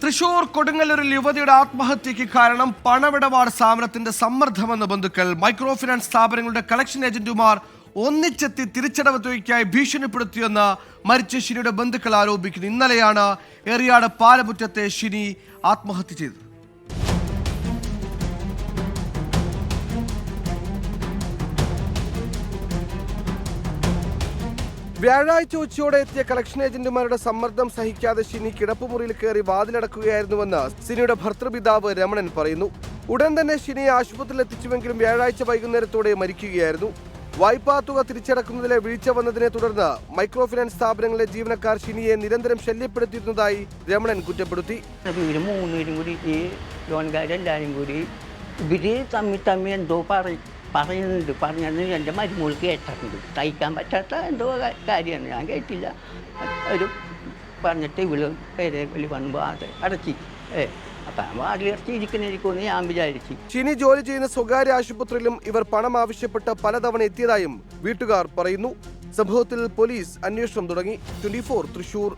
തൃശൂർ കൊടുങ്ങല്ലൂരിൽ യുവതിയുടെ ആത്മഹത്യയ്ക്ക് കാരണം പണമിടപാട് സ്ഥാപനത്തിന്റെ സമ്മർദ്ദമെന്ന് ബന്ധുക്കൾ. മൈക്രോ ഫിനാൻസ് സ്ഥാപനങ്ങളുടെ കളക്ഷൻ ഏജന്റുമാർ ഒന്നിച്ചെത്തി തിരിച്ചടവ് തുകയ്ക്കായി ഭീഷണിപ്പെടുത്തിയെന്ന് മരിച്ച ഷിനിയുടെ ബന്ധുക്കൾ ആരോപിക്കുന്നു. ഇന്നലെയാണ് ഏറിയാട് പാലമുറ്റത്തെ ഷിനി ആത്മഹത്യ ചെയ്തത്. വ്യാഴാഴ്ച ഉച്ചയോടെ എത്തിയ കളക്ഷൻ ഏജന്റുമാരുടെ സമ്മർദ്ദം സഹിക്കാതെ ഷിനി കിടപ്പുമുറിയിൽ കയറി വാതിലടക്കുകയായിരുന്നുവെന്ന് സിനിയുടെ ഭർത്തൃപിതാവ് രമണൻ പറയുന്നു. ഉടൻ തന്നെ ഷിനിയെ ആശുപത്രിയിൽ എത്തിച്ചുവെങ്കിലും വ്യാഴാഴ്ച വൈകുന്നേരത്തോടെ മരിക്കുകയായിരുന്നു. വായ്പാ തുക തിരിച്ചടക്കുന്നതിലെ വീഴ്ച വന്നതിനെ തുടർന്ന് മൈക്രോ ഫിനാൻസ് സ്ഥാപനങ്ങളിലെ ജീവനക്കാർ ഷിനിയെ നിരന്തരം ശല്യപ്പെടുത്തിയിരുന്നതായി രമണൻ കുറ്റപ്പെടുത്തി. പറഞ്ഞത് എൻ്റെ മരുമോൾ കേട്ടിട്ടുണ്ട്. തയ്ക്കാൻ പറ്റാത്ത എന്തോ കാര്യമാണ്, ഞാൻ കേട്ടില്ല. ഒരു പറഞ്ഞിട്ട് ഇവള് പേരെ വിളി വന്നുമ്പോൾ അത് അടച്ചി അപ്പം വാതിലടച്ചിരിക്കുന്നതിരിക്കുമെന്ന് ഞാൻ വിചാരിച്ചു. ഷിനി ജോലി ചെയ്യുന്ന സ്വകാര്യ ആശുപത്രിയിലും ഇവർ പണം ആവശ്യപ്പെട്ട് പലതവണ എത്തിയതായും വീട്ടുകാർ പറയുന്നു. സംഭവത്തിൽ പോലീസ് അന്വേഷണം തുടങ്ങി. 24 തൃശൂർ.